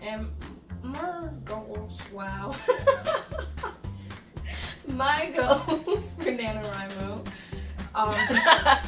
And more goals, wow. My goals for NanoWrimo. Hi,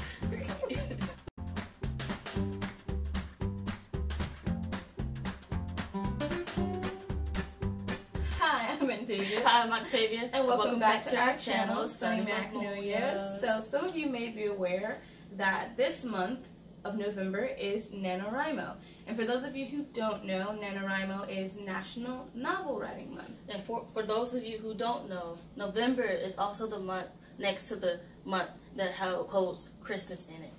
I'm Octavia. Hi, I'm Octavia. And welcome back to our channel, Sunny Magnolia. So some of you may be aware that this month of November is NanoWrimo. And for those of you who don't know, NanoWrimo is National Novel Writing Month. And for those of you who don't know, November is also the month next to the month that holds Christmas in it.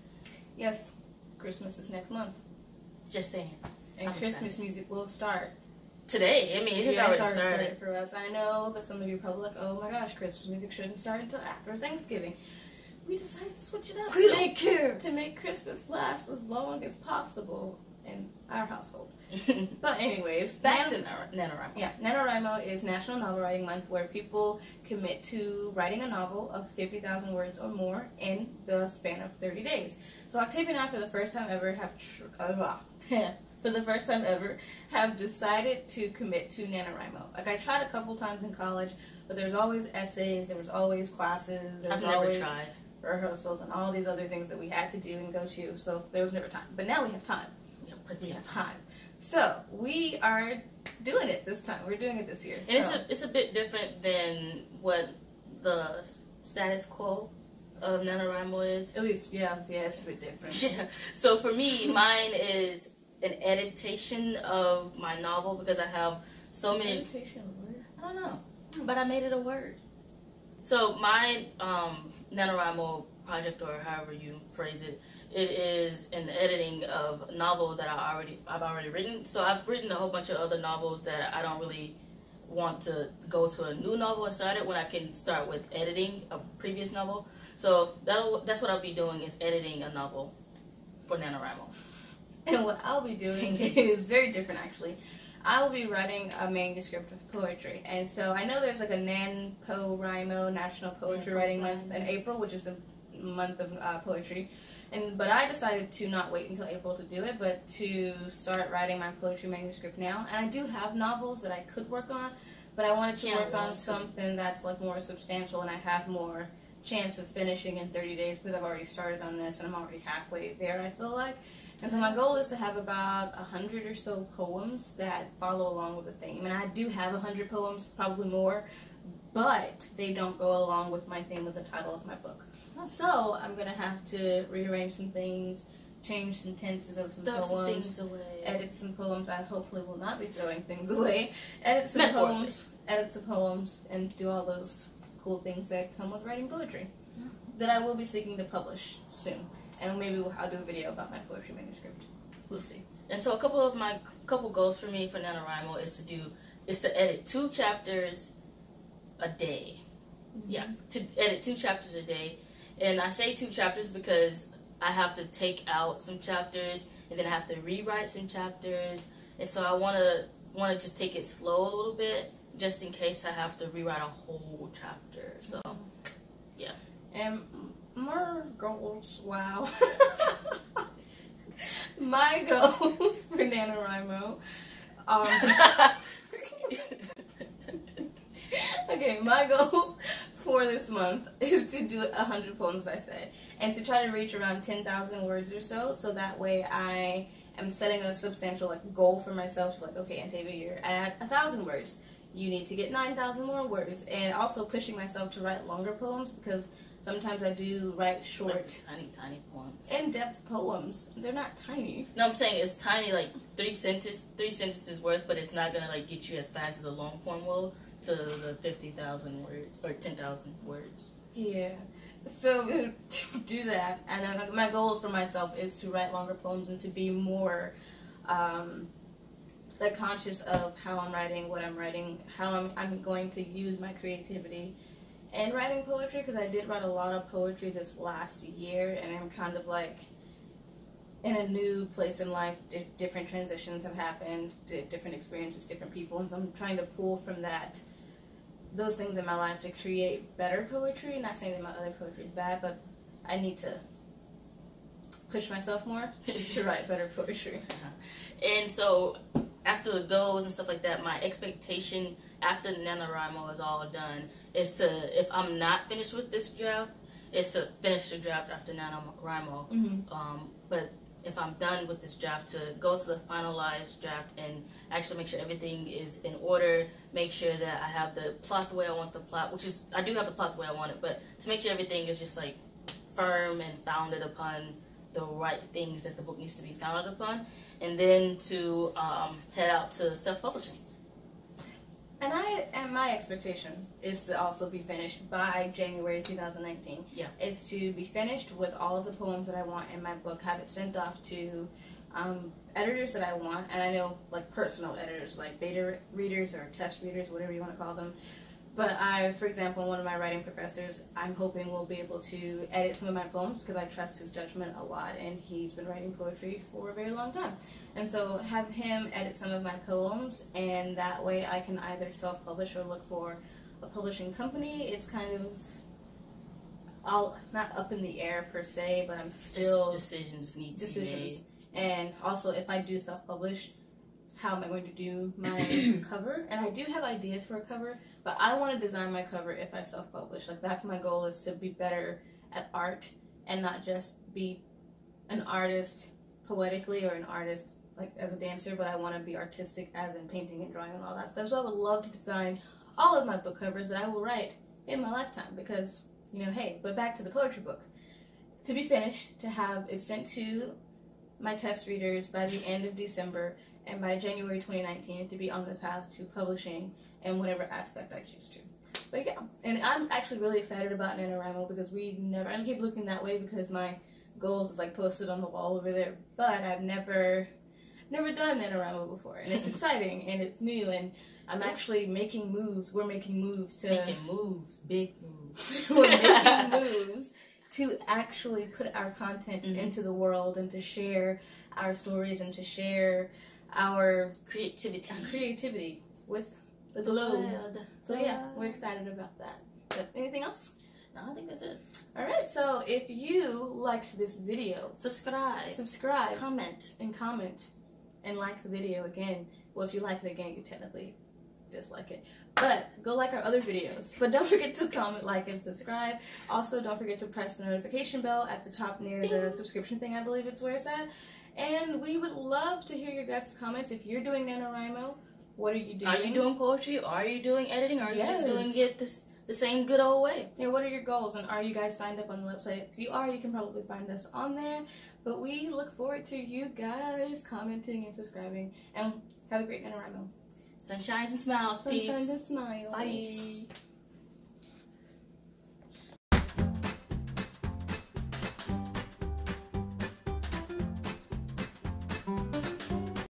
Yes, Christmas is next month. Just saying. And Christmas music will start today. I mean, it has already started for us. I know that some of you are probably like, oh my gosh, Christmas music shouldn't start until after Thanksgiving. We decided to switch it up. We don't care. To make Christmas last as long as possible in our household. But anyways, back to NanoWrimo. Yeah, NanoWrimo is National Novel Writing Month, where people commit to writing a novel of 50,000 words or more in the span of 30 days. So Octavia and I, for the first time ever, have decided to commit to NanoWrimo. Like, I tried a couple times in college, but there's always essays, there was always classes, I've never tried rehearsals and all these other things that we had to do and go to, so there was never time. But now we have time. Plenty of time. So we are doing it this time. We're doing it this year. And it's a bit different than what the status quo of NanoWrimo is. At least, yeah, it's a bit different. Yeah. So for me, mine is an editation of my novel because I have so many. Editation of a word? I don't know, but I made it a word. So my NanoWrimo project, or however you phrase it, it is an editing of a novel that I've already written. So I've written a whole bunch of other novels that I don't really want to go to a new novel and start it when I can start with editing a previous novel. So that's what I'll be doing, is editing a novel for NanoWrimo. And what I'll be doing is very different, actually. I will be writing a manuscript of poetry. And so I know there's like a NaNoWrimo, National Poetry Writing Month in April, which is the month of poetry. But I decided to not wait until April to do it, but to start writing my poetry manuscript now. And I do have novels that I could work on, but I wanted to work on something that's like more substantial, and I have more chance of finishing in 30 days because I've already started on this and I'm already halfway there, I feel like. And so my goal is to have about 100 or so poems that follow along with the theme. And I do have 100 poems, probably more, but they don't go along with my theme as the title of my book. So I'm going to have to rearrange some things, change some tenses of some poems, some things away. Edit some poems. I hopefully will not be throwing things away. Edit some poems, and do all those cool things that come with writing poetry that I will be seeking to publish soon. And maybe I'll do a video about my poetry manuscript. We'll see. And so a couple goals for me for NanoWrimo is to edit 2 chapters a day. Mm-hmm. Yeah, to edit 2 chapters a day. And I say 2 chapters because I have to take out some chapters and then I have to rewrite some chapters. And so I want to just take it slow a little bit, just in case I have to rewrite a whole chapter. So, yeah. And more goals, wow. My goals for NanoWrimo. Okay, my goals for this month is to do 100 poems, I said, and to try to reach around 10,000 words or so that way I am setting a substantial goal for myself, like, okay, Octavia, you're at 1,000 words. You need to get 9,000 more words, and also pushing myself to write longer poems, because sometimes I do write short, like tiny poems, in-depth poems. They're not tiny. No, I'm saying it's tiny, like 3 sentences worth, but it's not gonna like get you as fast as a long poem will to the 50,000 words or 10,000 words. Yeah. So do that, and my goal for myself is to write longer poems and to be more conscious of how I'm writing, what I'm writing, how I'm going to use my creativity in writing poetry, because I did write a lot of poetry this last year, and I'm kind of like in a new place in life. Different transitions have happened, different experiences, different people, and so I'm trying to pull from those things in my life to create better poetry. Not saying that my other poetry is bad, but I need to push myself more to write better poetry. And so after the goals and stuff like that, my expectation after NaNoWrimo is all done is to, if I'm not finished with this draft, is to finish the draft after NaNoWrimo. But if I'm done with this draft, to go to the finalized draft and actually make sure everything is in order, make sure that I have the plot the way I want the plot, which is, I do have the plot the way I want it, but to make sure everything is just like firm and founded upon the right things that the book needs to be founded upon, and then to head out to self-publishing. And my expectation is to also be finished by January 2019. Yeah. It's to be finished with all of the poems that I want in my book, have it sent off to editors that I want, and I know like personal editors, like beta readers or test readers, whatever you want to call them. But for example, one of my writing professors, I'm hoping will be able to edit some of my poems because I trust his judgment a lot, and he's been writing poetry for a very long time. And so have him edit some of my poems, and that way I can either self-publish or look for a publishing company. It's kind of not up in the air per se, but I'm still... Decisions need to be made. And also, if I do self-publish, how am I going to do my cover? And I do have ideas for a cover, but I want to design my cover if I self-publish. Like, that's my goal, is to be better at art and not just be an artist poetically or an artist like as a dancer, but I want to be artistic as in painting and drawing and all that stuff. So I would love to design all of my book covers that I will write in my lifetime because, you know, hey, but back to the poetry book. To be finished, to have it sent to my test readers by the end of December, and by January 2019 to be on the path to publishing in whatever aspect I choose to. But yeah, and I'm actually really excited about NaNoWrimo because I keep looking that way because my goals is like posted on the wall over there, but I've never done NaNoWrimo before, and it's exciting and it's new, and I'm actually making moves. We're making moves to... Making moves, big moves. We're making moves to actually put our content into the world and to share our stories and to share our creativity with the globe. So yeah, we're excited about that. But anything else? No, I think that's it. Alright, so if you liked this video, subscribe, comment, and like the video again. Well, if you like it again, you technically dislike it. But go like our other videos. But don't forget to comment, like, and subscribe. Also, don't forget to press the notification bell at the top near the subscription thing, I believe it's where it's at. And we would love to hear your guys' comments. If you're doing NaNoWrimo, what are you doing? Are you doing poetry? Are you doing editing? Or are you just doing it the same good old way? Yeah, what are your goals? And are you guys signed up on the website? If you are, you can probably find us on there. But we look forward to you guys commenting and subscribing. And have a great NaNoWrimo. Sunshines and smiles, peeps. Sunshines and smiles. Bye.